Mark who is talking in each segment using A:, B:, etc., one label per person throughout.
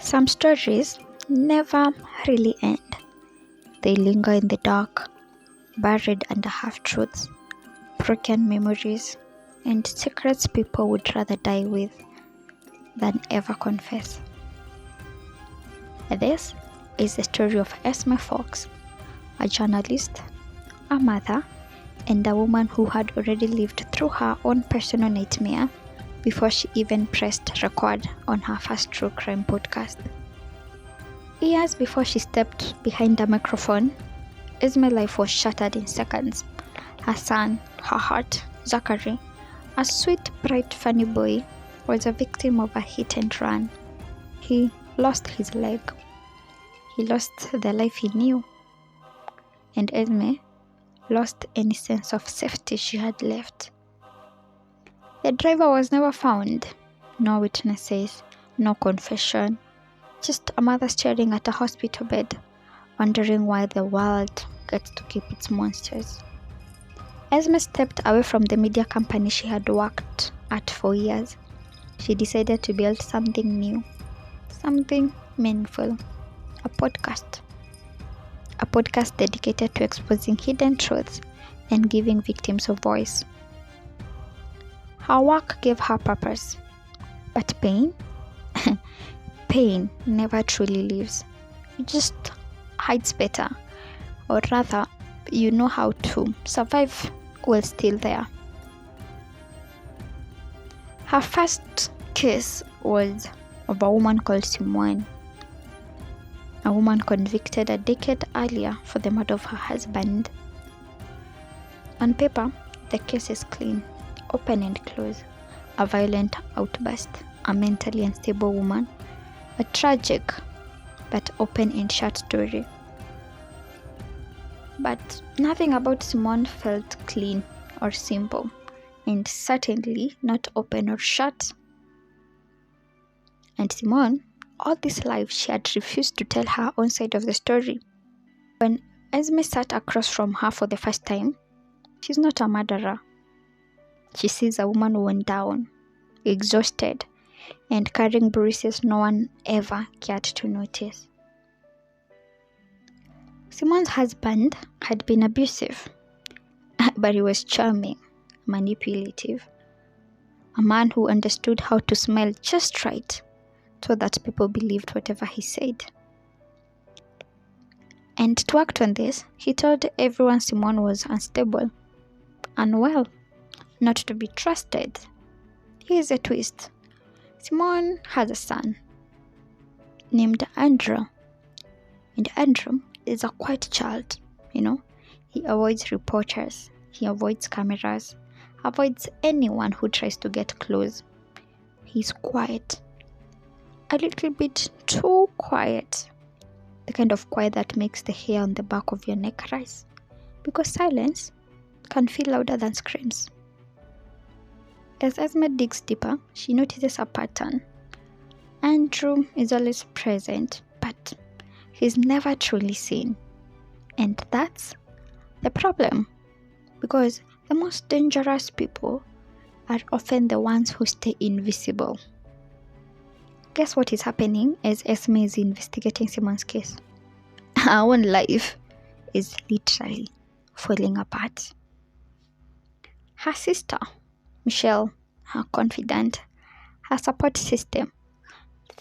A: Some stories never really end. They linger in the dark, buried under half-truths, broken memories, and secrets people would rather die with than ever confess. This is the story of Esme Fox, a journalist, a mother, and a woman who had already lived through her own personal nightmare before she even pressed record on her first true crime podcast. Years before she stepped behind a microphone, Esme's life was shattered in seconds. Her son, her heart, Zachary, a sweet, bright, funny boy, was a victim of a hit and run. He lost his leg. He lost the life he knew. And Esme lost any sense of safety she had left. The driver was never found. No witnesses, no confession. Just a mother staring at a hospital bed, wondering why the world gets to keep its monsters. Esme stepped away from the media company she had worked at for years. She decided to build something new, something meaningful, a podcast. A podcast dedicated to exposing hidden truths and giving victims a voice. Her work gave her purpose, but pain? Pain never truly leaves. It just hides better, or rather, you know how to survive while still there. Her first case was of a woman called Simone, a woman convicted a decade earlier for the murder of her husband. On paper, the case is clean, open and close. A violent outburst, a mentally unstable woman, a tragic but open and shut story. But nothing about Simone felt clean or simple, and certainly not open or shut. And Simone, all this life, she had refused to tell her own side of the story. When Esme sat across from her for the first time, she's not a murderer. She sees a woman worn down, exhausted, and carrying bruises no one ever cared to notice. Simone's husband had been abusive, but he was charming, manipulative, a man who understood how to smell just right so that people believed whatever he said. And to act on this, he told everyone Simone was unstable, unwell, not to be trusted. Here's a twist. Simone has a son named Andrew, and Andrew is a quiet child, He avoids reporters, he avoids cameras, avoids anyone who tries to get close. He's quiet, a little bit too quiet, the kind of quiet that makes the hair on the back of your neck rise, because silence can feel louder than screams. As Esme digs deeper, she notices a pattern. Andrew is always present, but he's never truly seen. And that's the problem, because the most dangerous people are often the ones who stay invisible. Guess what is happening as Esme is investigating Simone's case? Her own life is literally falling apart. Her sister, Michelle, her confidant, her support system,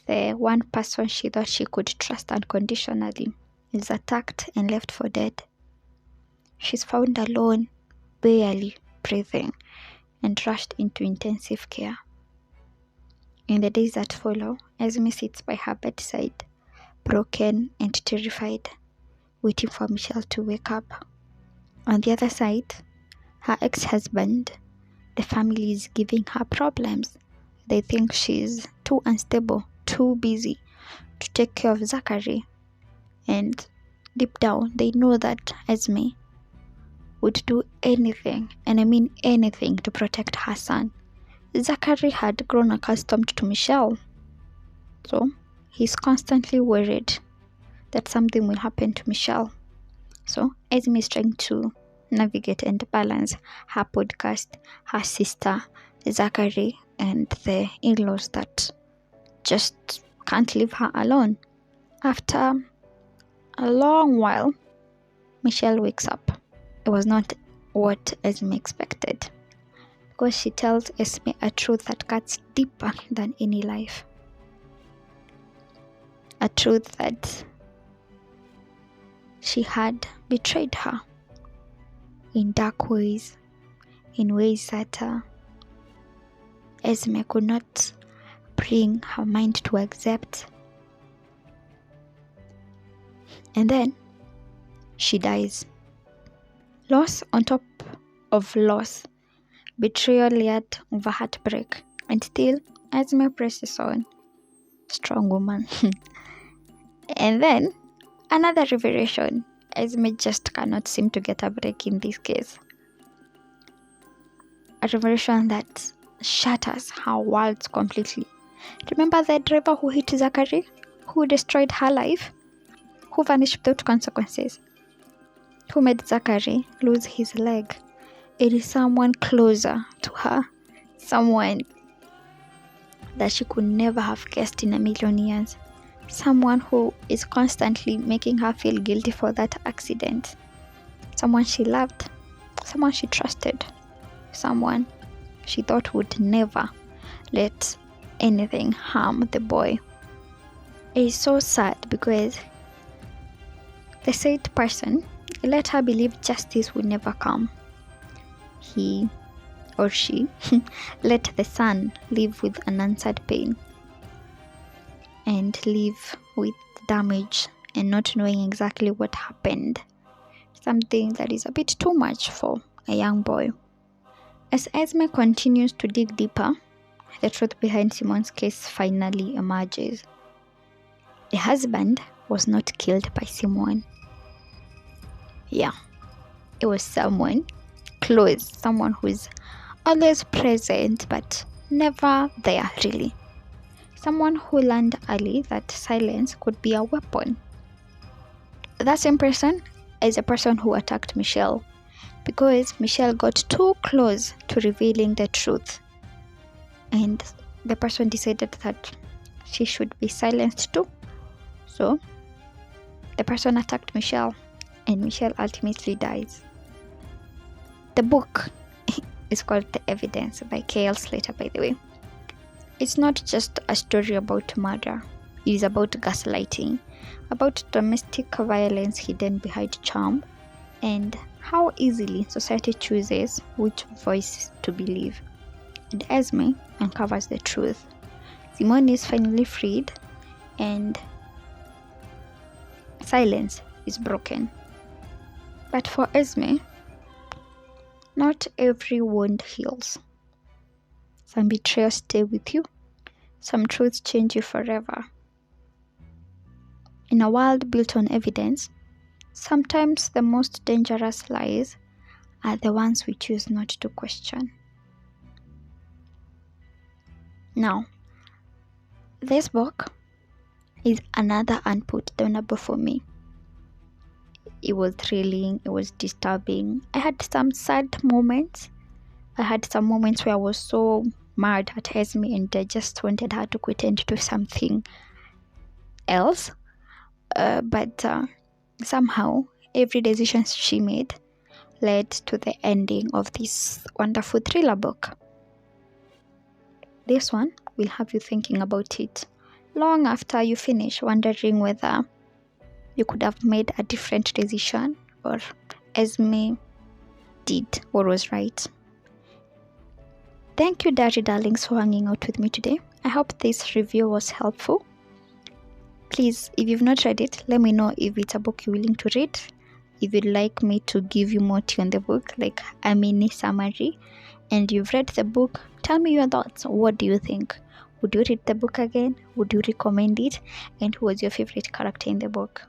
A: the one person she thought she could trust unconditionally, is attacked and left for dead. She's found alone, barely breathing, and rushed into intensive care. In the days that follow, Esme sits by her bedside, broken and terrified, waiting for Michelle to wake up. On the other side, her ex-husband, the family is giving her problems. They think she's too unstable, too busy to take care of Zachary. And deep down, they know that Esme would do anything, and I mean anything, to protect her son. Zachary had grown accustomed to Michelle, so he's constantly worried that something will happen to Michelle. So Esme is trying to navigate and balance her podcast, her sister, Zachary, and the in-laws that just can't leave her alone. After a long while, Michelle wakes up. It was not what Esme expected, because she tells Esme a truth that cuts deeper than any life. A truth that she had betrayed her in dark ways, in ways that Esme could not bring her mind to accept. And then she dies. Loss on top of loss, betrayal yet over heartbreak, and still Esme presses on. Strong woman. And then another revelation. Esme just cannot seem to get a break in this case. A revelation that shatters her world completely. Remember the driver who hit Zachary? Who destroyed her life? Who vanished without consequences? Who made Zachary lose his leg? It is someone closer to her. Someone that she could never have guessed in a million years. Someone who is constantly making her feel guilty for that accident. Someone she loved. Someone she trusted. Someone she thought would never let anything harm the boy. It is so sad because the said person let her believe justice would never come. He or she let the son live with unanswered pain and live with damage and not knowing exactly what happened. Something that is a bit too much for a young boy. As Esme continues to dig deeper, the truth behind Simon's case finally emerges. The husband was not killed by Simon. Yeah, it was someone close, someone who's always present but never there really. Someone who learned early that silence could be a weapon. That same person is a person who attacked Michelle, because Michelle got too close to revealing the truth. And the person decided that she should be silenced too. So the person attacked Michelle, and Michelle ultimately dies. The book is called The Evidence by K.L. Slater, by the way. It's not just a story about murder. It is about gaslighting, about domestic violence hidden behind charm, and how easily society chooses which voice to believe. And Esme uncovers the truth. Simone is finally freed, and silence is broken. But for Esme, not every wound heals. Some betrayals stay with you. Some truths change you forever. In a world built on evidence, sometimes the most dangerous lies are the ones we choose not to question. Now, this book is another unputdownable for me. It was thrilling, it was disturbing. I had some sad moments. I had some moments where I was so mad at Esme and I just wanted her to quit and do something else. But somehow, every decision she made led to the ending of this wonderful thriller book. This one will have you thinking about it long after you finish, wondering whether you could have made a different decision or Esme did what was right. Thank you, Daddy Darlings, for hanging out with me today. I hope this review was helpful. Please, if you've not read it, let me know if it's a book you're willing to read. If you'd like me to give you more tea on the book, like a mini summary, and you've read the book, tell me your thoughts. What do you think? Would you read the book again? Would you recommend it? And who was your favorite character in the book?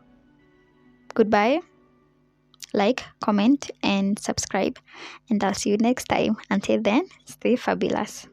A: Goodbye. Like, comment, and subscribe. And I'll see you next time. Until then, stay fabulous.